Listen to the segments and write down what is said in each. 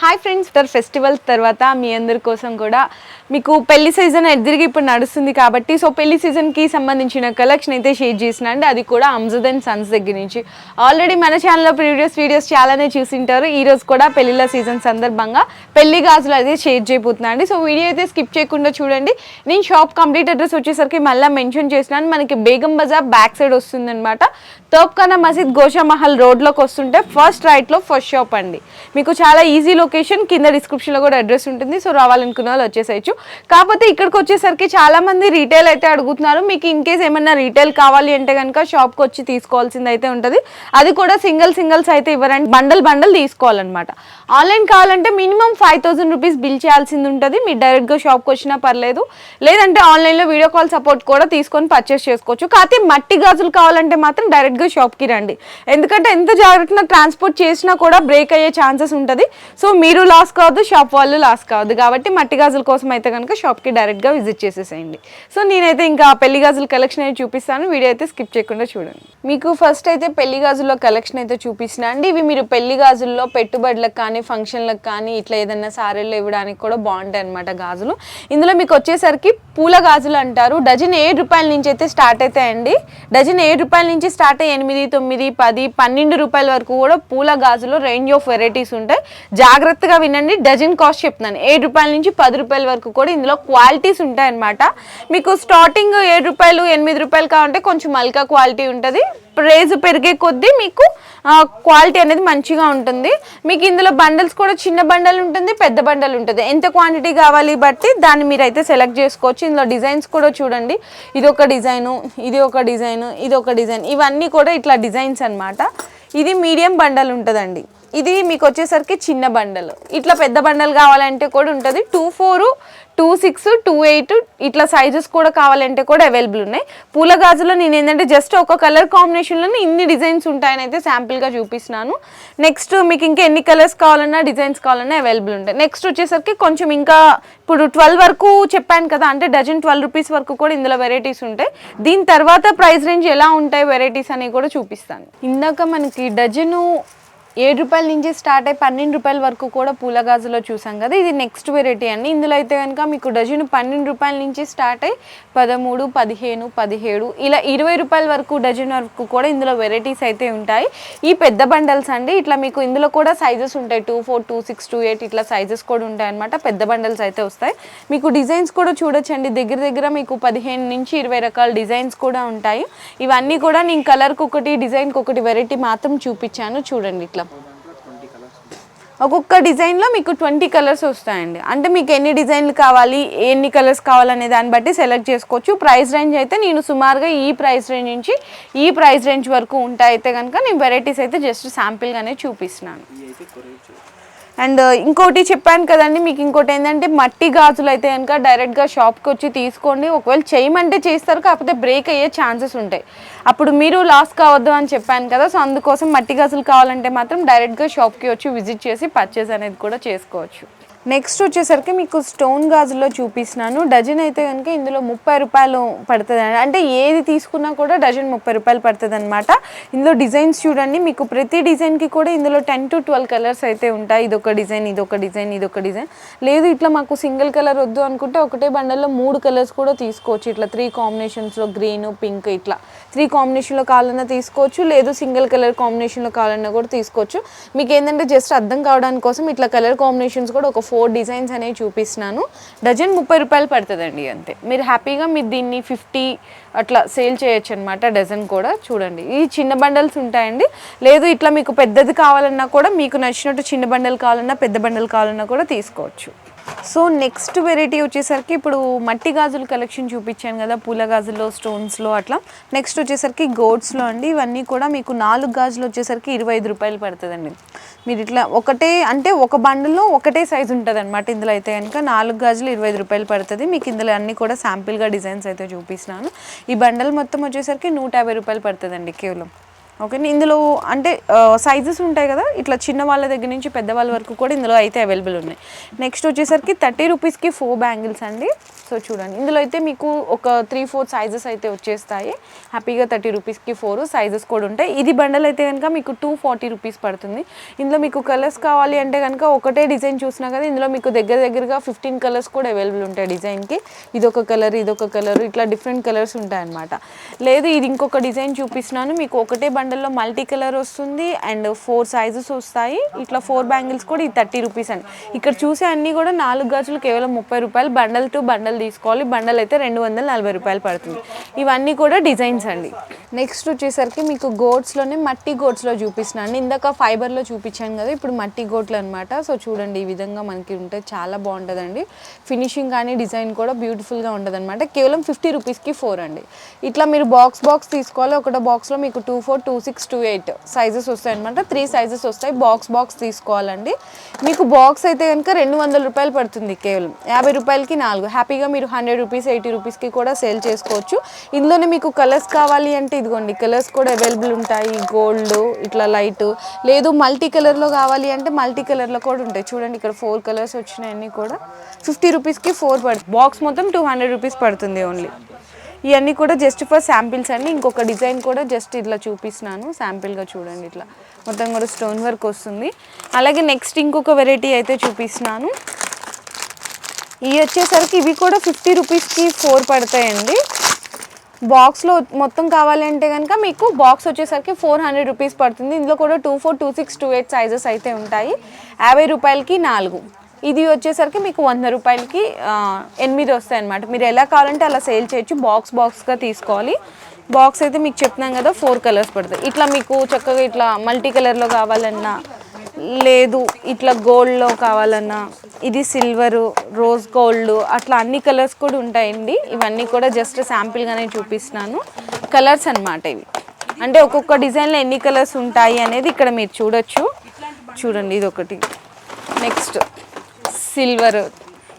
Hi friends, festivals తర్వాత మీ అందరి కోసం కూడా మీకు పెళ్లి సీజన్ ఎదురుగా ఇప్పుడు నడుస్తుంది కాబట్టి సో పెళ్లి సీజన్కి సంబంధించిన కలెక్షన్ అయితే షేర్ చేసిన అండి. అది కూడా అమ్జద్ అండ్ సన్స్ దగ్గర నుంచి. ఆల్రెడీ మన ఛానల్లో ప్రీవియస్ వీడియోస్ చాలానే చూసింటారు. ఈరోజు కూడా పెళ్లిళ్ళ సీజన్ సందర్భంగా పెళ్లి గాజులు అయితే షేర్ చేయబోతున్నాను అండి. సో వీడియో అయితే స్కిప్ చేయకుండా చూడండి. నేను షాప్ కంప్లీట్ అడ్రస్ వచ్చేసరికి మళ్ళీ మెన్షన్ చేసినాను. మనకి బేగం బజార్ బ్యాక్ సైడ్ వస్తుందన్నమాట. తోప్ఖానా మసీద్ గోషా మహల్ రోడ్లోకి వస్తుంటే ఫస్ట్ రైట్లో ఫస్ట్ షాప్ అండి. మీకు చాలా ఈజీ లొకేషన్, కింద డిస్క్రిప్షన్లో కూడా అడ్రస్ ఉంటుంది. సో రావాలనుకున్న వాళ్ళు వచ్చేసేయచ్చు. కాకపోతే ఇక్కడికి వచ్చేసరికి చాలా మంది రీటైల్ అయితే అడుగుతున్నారు. మీకు ఇన్ కేస్ ఏమన్నా రీటైల్ కావాలి అంటే కనుక షాప్కి వచ్చి తీసుకోవాల్సింది అయితే ఉంటుంది. అది కూడా సింగిల్స్ అయితే ఇవ్వరండి, బండల్ తీసుకోవాలన్నమాట. ఆన్లైన్ కావాలంటే మినిమం 5000 రూపీస్ బిల్ చేయాల్సింది ఉంటుంది. మీరు డైరెక్ట్గా షాప్కి వచ్చినా పర్లేదు, లేదంటే ఆన్లైన్లో వీడియో కాల్ సపోర్ట్ కూడా తీసుకొని పర్చేస్ చేసుకోవచ్చు. కాకపోతే మట్టి గాజులు కావాలంటే మాత్రం డైరెక్ట్గా షాప్కి రండి. ఎందుకంటే ఎంత జాగ్రత్తగా ట్రాన్స్పోర్ట్ చేసినా కూడా బ్రేక్ అయ్యే ఛాన్సెస్ ఉంటుంది. సో మీరు లాస్ కావద్దు, షాప్ వాళ్ళు లాస్ కావద్దు. కాబట్టి మట్టి గాజుల కోసం అయితే కనుక షాప్కి డైరెక్ట్గా విజిట్ చేసేసేయండి. సో నేనైతే ఇంకా పెళ్లి గాజుల కలెక్షన్ అయితే చూపిస్తాను. వీడియో అయితే స్కిప్ చేయకుండా చూడండి. మీకు ఫస్ట్ అయితే పెళ్లి గాజుల్లో కలెక్షన్ అయితే చూపిస్తున్నా అండి. ఇవి మీరు పెళ్లి గాజుల్లో పెట్టుబడులకు కానీ ఫంక్షన్లకు కానీ ఇట్లా ఏదైనా సారీల్లో ఇవ్వడానికి కూడా బాగుంటాయి అనమాట గాజులు. ఇందులో మీకు వచ్చేసరికి పూల గాజులు అంటారు. డజన్ 7 రూపాయల నుంచి అయితే స్టార్ట్ అవుతాయండి. డజన్ 7 రూపాయల నుంచి స్టార్ట్ అయ్యి 8, 9, 10, 12 రూపాయల వరకు కూడా పూల గాజులో రేంజ్ ఆఫ్ వెరైటీస్ ఉంటాయి. జాగ్రత్తగా వినండి, డజన్ కాస్ట్ చెప్తున్నాను. 7 రూపాయల నుంచి 10 రూపాయల వరకు కూడా ఇందులో క్వాలిటీస్ ఉంటాయన్నమాట. మీకు స్టార్టింగ్ 7 రూపాయలు 8 రూపాయలు కావాలంటే కొంచెం మల్కా క్వాలిటీ ఉంటుంది. ప్రైజ్ పెరిగే కొద్దీ మీకు క్వాలిటీ అనేది మంచిగా ఉంటుంది. మీకు ఇందులో బండల్స్ కూడా చిన్న బండల్ ఉంటుంది, పెద్ద బండల్ ఉంటుంది. ఎంత క్వాంటిటీ కావాలి బట్టి దాన్ని మీరైతే సెలెక్ట్ చేసుకోవచ్చు. ఇందులో డిజైన్స్ కూడా చూడండి. ఇది ఒక డిజైను, ఇది ఒక డిజైను, ఇది ఒక డిజైన్, ఇవన్నీ కూడా ఇట్లా డిజైన్స్ అన్నమాట. ఇది మీడియం బండల్ ఉంటుందండి. ఇది మీకు వచ్చేసరికి చిన్న బండల్. ఇట్లా పెద్ద బండల్ కావాలంటే కూడా ఉంటుంది. 24, 26, 28 ఇట్లా సైజెస్ కూడా కావాలంటే కూడా అవైలబుల్ ఉన్నాయి. పూల గాజులో నేను ఏంటంటే జస్ట్ ఒక కలర్ కాంబినేషన్లోనే ఇన్ని డిజైన్స్ ఉంటాయని అయితే శాంపిల్గా చూపిస్తున్నాను. నెక్స్ట్ మీకు ఇంకా ఎన్ని కలర్స్ కావాలన్నా డిజైన్స్ కావాలన్నా అవైలబుల్ ఉంటాయి. నెక్స్ట్ వచ్చేసరికి కొంచెం ఇంకా ఇప్పుడు 12 వరకు చెప్పాను కదా, అంటే డజన్ 12 రూపీస్ వరకు కూడా ఇందులో వెరైటీస్ ఉంటాయి. దీని తర్వాత ప్రైస్ రేంజ్ ఎలా ఉంటాయి వెరైటీస్ అనేవి కూడా చూపిస్తాను. ఇందాక మనకి డజను 7 రూపాయల నుంచి స్టార్ట్ అయ్యి 12 రూపాయల వరకు కూడా పూల గాజులో చూసాం కదా. ఇది నెక్స్ట్ వెరైటీ అండి. ఇందులో అయితే కనుక మీకు డజను 12 రూపాయల నుంచి స్టార్ట్ అయ్యి 13, 15, 17 ఇలా 20 రూపాయల వరకు డజన్ వరకు కూడా ఇందులో వెరైటీస్ అయితే ఉంటాయి. ఈ పెద్ద బండల్స్ అండి. ఇట్లా మీకు ఇందులో కూడా సైజెస్ ఉంటాయి. 24, 26, 28 ఇట్లా సైజెస్ కూడా ఉంటాయి అనమాట. పెద్ద బండల్స్ అయితే వస్తాయి. మీకు డిజైన్స్ కూడా చూడొచ్చండి. దగ్గర మీకు 15 నుంచి 20 రకాల డిజైన్స్ కూడా ఉంటాయి. ఇవన్నీ కూడా నేను కలర్కి ఒకటి డిజైన్కి ఒకటి వెరైటీ మాత్రం చూపించాను. చూడండి, ఇట్లా ఒక్కొక్క డిజైన్లో మీకు 20 కలర్స్ వస్తాయండి. అంటే మీకు ఎన్ని డిజైన్లు కావాలి, ఎన్ని కలర్స్ కావాలనే దాన్ని బట్టి సెలెక్ట్ చేసుకోవచ్చు. ప్రైస్ రేంజ్ అయితే నేను సుమారుగా ఈ ప్రైస్ రేంజ్ నుంచి ఈ ప్రైస్ రేంజ్ వరకు ఉంటాయి. అయితే కనుక నేను వెరైటీస్ అయితే జస్ట్ శాంపిల్గానే చూపిస్తున్నాను. అండ్ ఇంకోటి చెప్పాను కదండి, మీకు ఇంకోటి ఏంటంటే మట్టి గాజులు అయితే కనుక డైరెక్ట్గా షాప్కి వచ్చి తీసుకోండి. ఒకవేళ చేయమంటే చేస్తారు, కాకపోతే బ్రేక్ అయ్యే ఛాన్సెస్ ఉంటాయి. అప్పుడు మీరు లాస్ కావద్దు అని చెప్పాను కదా. సో అందుకోసం మట్టి గాజులు కావాలంటే మాత్రం డైరెక్ట్గా షాప్కి వచ్చి విజిట్ చేసి పర్చేస్ అనేది కూడా చేసుకోవచ్చు. నెక్స్ట్ వచ్చేసరికి మీకు స్టోన్ గాజుల్లో చూపిస్తున్నాను. డజన్ అయితే కనుక ఇందులో 30 రూపాయలు పడుతుంది. అంటే ఏది తీసుకున్నా కూడా డజన్ 30 రూపాయలు పడుతుంది అనమాట. ఇందులో డిజైన్స్ చూడండి. మీకు ప్రతి డిజైన్కి కూడా ఇందులో 10 to 12 కలర్స్ అయితే ఉంటాయి. ఇదొక డిజైన్, ఇదొక డిజైన్, ఇదొక డిజైన్. లేదు ఇట్లా మాకు సింగిల్ కలర్ వద్దు అనుకుంటే ఒకటే బండల్లో 3 కలర్స్ కూడా తీసుకోవచ్చు. ఇట్లా 3 కాంబినేషన్స్లో గ్రీన్, పింక్ ఇట్లా 3 కాంబినేషన్లో కావాలన్నా తీసుకోవచ్చు. లేదు సింగిల్ కలర్ కాంబినేషన్లో కావాలన్నా కూడా తీసుకోవచ్చు. మీకు ఏంటంటే జస్ట్ అర్థం కావడానికి కోసం ఇట్లా కలర్ కాంబినేషన్స్ కూడా ఒక 4 డిజైన్స్ అనేవి చూపిస్తున్నాను. డజన్ 30 రూపాయలు పడుతుందండి అంతే. మీరు హ్యాపీగా మీరు దీన్ని 50 అట్లా సేల్ చేయొచ్చు అనమాట. డజన్ కూడా చూడండి. ఈ చిన్న బండల్స్ ఉంటాయండి. లేదు ఇట్లా మీకు పెద్దది కావాలన్నా కూడా మీకు నచ్చినట్టు చిన్న బండల్ కావాలన్నా పెద్ద బండల్ కావాలన్నా కూడా తీసుకోవచ్చు. సో నెక్స్ట్ వెరైటీ వచ్చేసరికి ఇప్పుడు మట్టి గాజుల కలెక్షన్ చూపించాను కదా, పూల గాజుల్లో స్టోన్స్లో అట్లా. నెక్స్ట్ వచ్చేసరికి గోడ్స్లో అండి. ఇవన్నీ కూడా మీకు 4 గాజులు వచ్చేసరికి 25 రూపాయలు పడుతుందండి. మీరు ఇట్లా ఒకటే అంటే ఒక బండిల్లో ఒకటే సైజు ఉంటుంది అనమాట. ఇందులో అయితే కనుక 4 గాజులు 25 రూపాయలు పడుతుంది. మీకు ఇందులో అన్నీ కూడా శాంపిల్గా డిజైన్స్ అయితే చూపిస్తున్నాను. ఈ బండల్ మొత్తం వచ్చేసరికి 150 రూపాయలు పడుతుందండి కేవలం. ఓకే, ఇందులో అంటే సైజెస్ ఉంటాయి కదా, ఇట్లా చిన్న వాళ్ళ దగ్గర నుంచి పెద్దవాళ్ళ వరకు కూడా ఇందులో అయితే అవైలబుల్ ఉన్నాయి. నెక్స్ట్ వచ్చేసరికి 30 రూపీస్కి 4 బ్యాంగిల్స్ అండి. సో చూడండి, ఇందులో అయితే మీకు ఒక 3-4 సైజెస్ అయితే వచ్చేస్తాయి. హ్యాపీగా 30 రూపీస్కి 4 సైజెస్ కూడా ఉంటాయి. ఇది బండల్ అయితే కనుక మీకు 240 రూపీస్ పడుతుంది. ఇందులో మీకు కలర్స్ కావాలి అంటే కనుక ఒకటే డిజైన్ చూసినా కదా, ఇందులో మీకు దగ్గరగా 15 కలర్స్ కూడా అవైలబుల్ ఉంటాయి డిజైన్కి. ఇదొక కలర్, ఇదొక కలర్, ఇట్లా డిఫరెంట్ కలర్స్ ఉంటాయి అన్నమాట. లేదు ఇది ఇంకొక డిజైన్ చూపిస్తున్నాను మీకు, ఒకటే బండల్లో మల్టీ కలర్ వస్తుంది అండ్ 4 సైజెస్ వస్తాయి. ఇట్లా 4 బ్యాంగిల్స్ కూడా ఇది 30 రూపీస్ అండి. ఇక్కడ చూసే అన్నీ కూడా 4 గాజులు కేవలం 30 రూపాయలు. బండల్ టు బండల్ తీసుకోవాలి. బండల్ అయితే 240 రూపాయలు పడుతుంది. ఇవన్నీ కూడా డిజైన్స్ అండి. నెక్స్ట్ వచ్చేసరికి మీకు గోట్స్లోనే మట్టి గోట్స్లో చూపిస్తున్నాను. ఇందాక ఫైబర్లో చూపించాను కదా, ఇప్పుడు మట్టి గోట్లు అనమాట. సో చూడండి, ఈ విధంగా మనకి ఉంటే చాలా బాగుంటుందండి. ఫినిషింగ్ కానీ డిజైన్ కూడా బ్యూటిఫుల్గా ఉంటుంది అనమాట. కేవలం 50 రూపీస్కి 4 అండి. ఇట్లా మీరు బాక్స్ తీసుకోవాలి. ఒకటో బాక్స్లో మీకు 24, 26, 28 సైజెస్ వస్తాయి అనమాట. 3 సైజెస్ వస్తాయి. బాక్స్ తీసుకోవాలండి. మీకు బాక్స్ అయితే కనుక 200 రూపాయలు పడుతుంది. కేవలం 50 రూపాయలకి 4. హ్యాపీగా మీరు 100 రూపీస్, 80 రూపీస్కి కూడా సేల్ చేసుకోవచ్చు. ఇందులోనే మీకు కలర్స్ కావాలి అంటే ఇదిగోండి, కలర్స్ కూడా అవైలబుల్ ఉంటాయి. గోల్డ్ ఇట్లా లైట్, లేదు మల్టీ కలర్లో కావాలి అంటే మల్టీ కలర్లో కూడా ఉంటాయి. చూడండి, ఇక్కడ 4 కలర్స్ వచ్చినాయి. అన్నీ కూడా 50 రూపీస్కి 4 పడుతుంది. బాక్స్ మొత్తం 200 రూపీస్ పడుతుంది ఓన్లీ. ఇవన్నీ కూడా జస్ట్ ఫర్ శాంపిల్స్ అండి. ఇంకొక డిజైన్ కూడా జస్ట్ ఇట్లా చూపిస్తున్నాను శాంపిల్గా. చూడండి, ఇట్లా మొత్తం కూడా స్టోన్ వర్క్ వస్తుంది. అలాగే నెక్స్ట్ ఇంకొక వెరైటీ అయితే చూపిస్తున్నాను. ఇవి వచ్చేసరికి ఇవి కూడా 50 రూపీస్కి 4 పడతాయండి. బాక్స్లో మొత్తం కావాలి అంటే కనుక మీకు బాక్స్ వచ్చేసరికి 400 రూపీస్ పడుతుంది. ఇందులో కూడా 24, 26, 28 సైజెస్ అయితే ఉంటాయి. 50 రూపాయలకి 4. ఇది వచ్చేసరికి మీకు 100 రూపాయలకి 8 వస్తాయి అన్నమాట. మీరు ఎలా కావాలంటే అలా సేల్ చేయొచ్చు. బాక్స్గా తీసుకోవాలి. బాక్స్ అయితే మీకు చెప్తున్నాం కదా 4 కలర్స్ పడతాయి. ఇట్లా మీకు చక్కగా ఇట్లా మల్టీ కలర్లో కావాలన్నా, లేదు ఇట్లా గోల్డ్లో కావాలన్నా, ఇది సిల్వరు, రోజ్ గోల్డ్, అట్లా అన్ని కలర్స్ కూడా ఉంటాయండి. ఇవన్నీ కూడా జస్ట్ శాంపిల్గానే చూపిస్తున్నాను. కలర్స్ అన్నమాట ఇవి. అంటే ఒక్కొక్క డిజైన్లో ఎన్ని కలర్స్ ఉంటాయి అనేది ఇక్కడ మీరు చూడొచ్చు. చూడండి, ఇది ఒకటి. Next silver.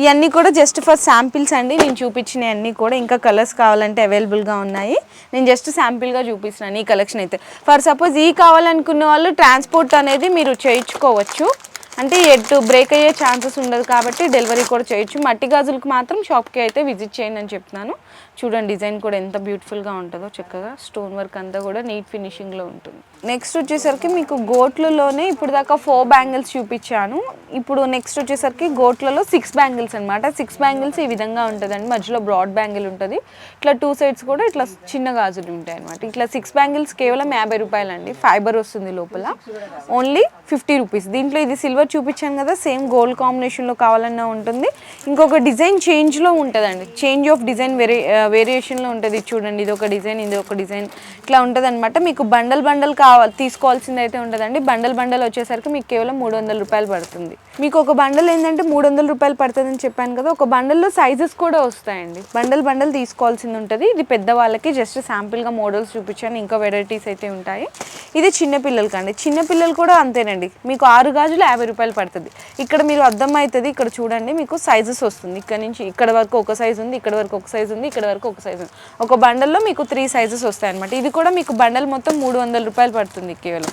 ఇవన్నీ కూడా జస్ట్ ఫర్ శాంపిల్స్ అండి. నేను చూపించిన అన్నీ కూడా ఇంకా కలర్స్ కావాలంటే అవైలబుల్గా ఉన్నాయి. నేను జస్ట్ శాంపిల్గా చూపిస్తున్నాను ఈ కలెక్షన్ అయితే. ఫర్ సపోజ్ ఈ కావాలనుకునే వాళ్ళు ట్రాన్స్పోర్ట్ అనేది మీరు చేయించుకోవచ్చు. అంటే ఎటు బ్రేక్ అయ్యే ఛాన్సెస్ ఉండదు కాబట్టి డెలివరీ కూడా చేయొచ్చు. మట్టి గాజులకు మాత్రం షాప్కి అయితే విజిట్ చేయండి అని చెప్తున్నాను. చూడండి, డిజైన్ కూడా ఎంత బ్యూటిఫుల్గా ఉంటుందో. చక్కగా స్టోన్ వర్క్ అంతా కూడా నీట్ ఫినిషింగ్లో ఉంటుంది. నెక్స్ట్ వచ్చేసరికి మీకు గోట్లలోనే ఇప్పుడు దాకా 4 బ్యాంగిల్స్ చూపించాను. ఇప్పుడు నెక్స్ట్ వచ్చేసరికి గోట్లలో 6 బ్యాంగిల్స్ అనమాట. 6 బ్యాంగిల్స్ ఈ విధంగా ఉంటుందండి. మధ్యలో బ్రాడ్ బ్యాంగిల్ ఉంటుంది. ఇట్లా 2 సైడ్స్ కూడా ఇట్లా చిన్న గాజులు ఉంటాయి అనమాట. ఇట్లా 6 బ్యాంగిల్స్ కేవలం 50 రూపాయలు అండి. ఫైబర్ వస్తుంది లోపల. Only 50 rupees. దీంట్లో ఇది సిల్వర్ చూపించాను కదా, సేమ్ గోల్డ్ కాంబినేషన్లో కావాలన్నా ఉంటుంది. ఇంకొక డిజైన్ చేంజ్లో ఉంటుందండి. చేంజ్ ఆఫ్ డిజైన్ వేరియేషన్లో ఉంటుంది. చూడండి, ఇది ఒక డిజైన్, ఇది ఒక డిజైన్, ఇట్లా ఉంటుంది అనమాట. మీకు బండల్ తీసుకోవాల్సింది అయితే ఉంటుందండి. బండల్ వచ్చేసరికి మీకు కేవలం 300 రూపాయలు పడుతుంది. మీకు ఒక బండల్ ఏంటంటే 300 రూపాయలు పడుతుందని చెప్పాను కదా. ఒక బండల్లో సైజెస్ కూడా వస్తాయండి. బండల్ తీసుకోవాల్సింది ఉంటుంది. ఇది పెద్దవాళ్ళకి జస్ట్ శాంపిల్గా మోడల్స్ చూపించాను. ఇంకా వెరైటీస్ అయితే ఉంటాయి. ఇది చిన్నపిల్లలకి అండి. చిన్నపిల్లలు కూడా అంతేనండి. మీకు 6 గాజులు 50 రూపాయలు పడుతుంది. ఇక్కడ మీరు అర్థం అవుతుంది. ఇక్కడ చూడండి, మీకు సైజెస్ వస్తుంది. ఇక్కడ నుంచి ఇక్కడ వరకు ఒక సైజు ఉంది, ఇక్కడ వరకు ఒక సైజు ఉంది, ఇక్కడ వరకు ఒక సైజు ఉంది. ఒక బండల్లో మీకు 3 సైజెస్ వస్తాయి అనమాట. ఇది కూడా మీకు బండల్ మొత్తం 300 రూపాయలు పడుతుంది కేవలం.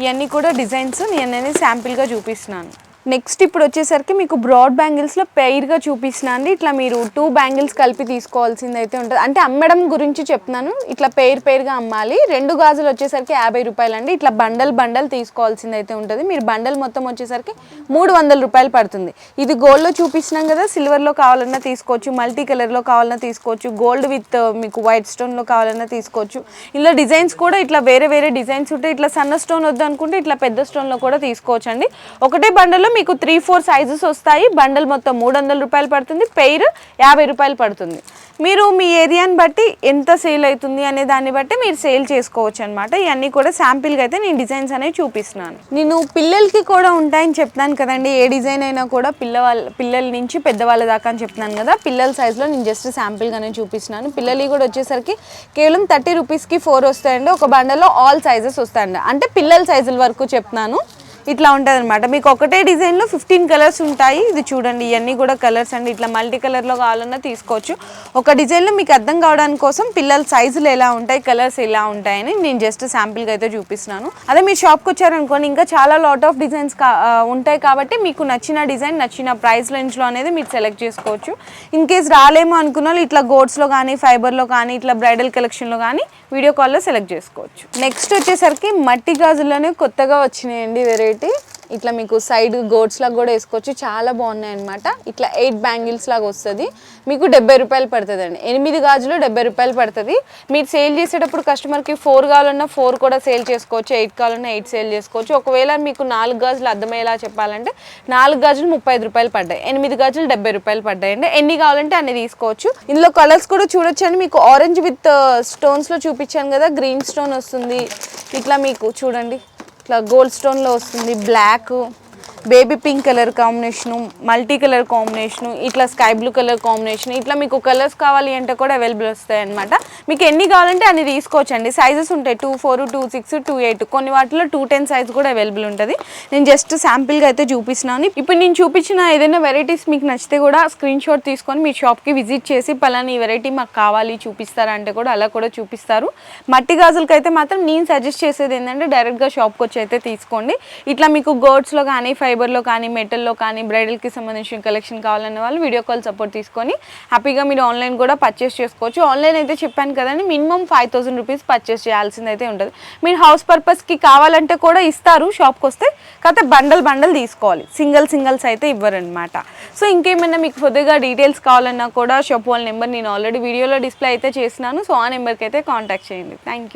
ఇవన్నీ కూడా డిజైన్స్ నేను శాంపిల్గా చూపిస్తున్నాను. నెక్స్ట్ ఇప్పుడు వచ్చేసరికి మీకు బ్రాడ్ బ్యాంగిల్స్లో పెయిర్గా చూపిస్తున్నాను అండి. ఇట్లా మీరు 2 బ్యాంగిల్స్ కలిపి తీసుకోవాల్సింది అయితే ఉంటుంది. అంటే అమ్మడం గురించి చెప్తున్నాను. ఇట్లా పెయిర్గా అమ్మాలి. 2 గాజులు వచ్చేసరికి 50 రూపాయలు అండి. ఇట్లా బండల్ తీసుకోవాల్సింది అయితే ఉంటుంది. మీరు బండల్ మొత్తం వచ్చేసరికి 300 రూపాయలు పడుతుంది. ఇది గోల్డ్లో చూపిస్తున్నాం కదా, సిల్వర్లో కావాలన్నా తీసుకోవచ్చు, మల్టీ కలర్లో కావాలన్నా తీసుకోవచ్చు, గోల్డ్ విత్ మీకు వైట్ స్టోన్లో కావాలన్నా తీసుకోవచ్చు. ఇలా డిజైన్స్ కూడా ఇట్లా వేరే డిజైన్స్ ఉంటాయి. ఇట్లా సన్న స్టోన్ వద్దు అనుకుంటే ఇట్లా పెద్ద స్టోన్లో కూడా తీసుకోవచ్చు అండి. ఒకటే బండల్లో మీకు 3-4 సైజెస్ వస్తాయి. బండల్ మొత్తం 300 రూపాయలు పడుతుంది. పెయిర్ 50 రూపాయలు పడుతుంది. మీరు మీ ఏరియాని బట్టి ఎంత సేల్ అవుతుంది అనే దాన్ని బట్టి మీరు సేల్ చేసుకోవచ్చు అనమాట. ఇవన్నీ కూడా శాంపిల్గా అయితే నేను డిజైన్స్ అనేవి చూపిస్తున్నాను. నేను పిల్లలకి కూడా ఉంటాయని చెప్తున్నాను కదండి. ఏ డిజైన్ అయినా కూడా పిల్లల నుంచి పెద్దవాళ్ళ దాకా అని చెప్తున్నాను కదా. పిల్లల సైజులో నేను జస్ట్ శాంపిల్గానే చూపిస్తున్నాను. పిల్లలకి కూడా వచ్చేసరికి కేవలం 30 రూపీస్కి 4 వస్తాయండి. ఒక బండలో ఆల్ సైజెస్ వస్తాయండి. అంటే పిల్లల సైజుల వరకు చెప్తున్నాను. ఇట్లా ఉంటుంది అనమాట. మీకు ఒకటే డిజైన్లో 15 కలర్స్ ఉంటాయి. ఇది చూడండి, ఇవన్నీ కూడా కలర్స్ అండి. ఇట్లా మల్టీ కలర్లో కావాలన్నా తీసుకోవచ్చు. ఒక డిజైన్లో మీకు అర్థం కావడానికి కోసం పిల్లల సైజులు ఎలా ఉంటాయి, కలర్స్ ఎలా ఉంటాయని నేను జస్ట్ శాంపిల్గా అయితే చూపిస్తున్నాను. అదే మీరు షాప్కి వచ్చారనుకోండి, ఇంకా చాలా లాట్ ఆఫ్ డిజైన్స్ ఉంటాయి కాబట్టి మీకు నచ్చిన డిజైన్ నచ్చిన ప్రైస్ రేంజ్లో అనేది మీరు సెలెక్ట్ చేసుకోవచ్చు. ఇన్ కేస్ రాలేమో అనుకున్న వాళ్ళు ఇట్లా గోడ్స్లో కానీ ఫైబర్లో కానీ ఇట్లా బ్రైడల్ కలెక్షన్లో కానీ వీడియో కాల్లో సెలెక్ట్ చేసుకోవచ్చు. నెక్స్ట్ వచ్చేసరికి మట్టి గాజుల్లోనే కొత్తగా వచ్చినాయండి వెరైటీ. ఇట్లా మీకు సైడ్ గోడ్స్ లాగా కూడా వేసుకోవచ్చు, చాలా బాగున్నాయి అనమాట. ఇట్లా 8 బ్యాంగిల్స్ లాగా వస్తుంది. మీకు 70 రూపాయలు పడుతుంది అండి. 8 గాజులు 70 రూపాయలు పడుతుంది. మీరు సేల్ చేసేటప్పుడు కస్టమర్కి 4 కావాలన్నా 4 కూడా సేల్ చేసుకోవచ్చు, 8 కావాలన్నా 8 సేల్ చేసుకోవచ్చు. ఒకవేళ మీకు 4 గాజులు అర్థమయ్యేలా చెప్పాలంటే 4 గాజులు 35 రూపాయలు పడ్డాయి, 8 గాజులు 70 రూపాయలు పడ్డాయి అండి. ఎన్ని కావాలంటే అన్ని తీసుకోవచ్చు. ఇందులో కలర్స్ కూడా చూడొచ్చు అండి. మీకు ఆరెంజ్ విత్ స్టోన్స్లో చూపించాను కదా, గ్రీన్ స్టోన్ వస్తుంది. ఇట్లా మీకు చూడండి, ఇట్లా గోల్డ్ స్టోన్లో వస్తుంది, black, baby pink colour combination, multi colour combination, ఇట్లా స్కై బ్లూ కలర్ కాంబినేషన్, ఇట్లా మీకు కలర్స్ కావాలి అంటే కూడా అవైలబుల్ వస్తాయి అనమాట. మీకు ఎన్ని కావాలంటే అన్ని తీసుకోవచ్చు అండి. సైజెస్ ఉంటాయి 2-4, 2-6, 2-8, కొన్ని వాటిలో 2-10 సైజ్ కూడా అవైలబుల్ ఉంటుంది. నేను జస్ట్ శాంపిల్గా అయితే చూపిస్తున్నాను. ఇప్పుడు నేను చూపించిన ఏదైనా వెరైటీస్ మీకు నచ్చితే కూడా స్క్రీన్ షాట్ తీసుకొని మీ షాప్కి విజిట్ చేసి పలానా ఈ వెరైటీ మాకు కావాలి చూపిస్తారా అంటే కూడా అలా కూడా చూపిస్తారు. మట్టి గాజులకి అయితే మాత్రం నేను సజెస్ట్ చేసేది ఏంటంటే డైరెక్ట్గా షాప్కి వచ్చి అయితే తీసుకోండి. ఇట్లా మీకు గోడ్స్లో కానీ ఫైబర్లో కానీ మెటల్లో కానీ బ్రైడల్కి సంబంధించిన కలెక్షన్ కావాలన్న వాళ్ళు వీడియో కాల్ సపోర్ట్ తీసుకొని హ్యాపీగా మీరు ఆన్లైన్ కూడా పర్చేస్ చేసుకోవచ్చు. ఆన్లైన్ అయితే చెప్పాను కదండి, మినిమం 5000 రూపీస్ పర్చేస్ చేయాల్సింది అయితే ఉంటుంది. మీరు హౌస్ పర్పస్కి కావాలంటే కూడా ఇస్తారు షాప్కి వస్తే, కాకపోతే బండల్ తీసుకోవాలి, సింగిల్స్ అయితే ఇవ్వరనమాట. సో ఇంకేమైనా మీకు కొద్దిగా డీటెయిల్స్ కావాలన్నా కూడా షాప్ వాళ్ళ నెంబర్ నేను ఆల్రెడీ వీడియోలో డిస్ప్లే అయితే చేసినాను. సో ఆ నెంబర్కి అయితే కాంటాక్ట్ చేయండి. Thank you.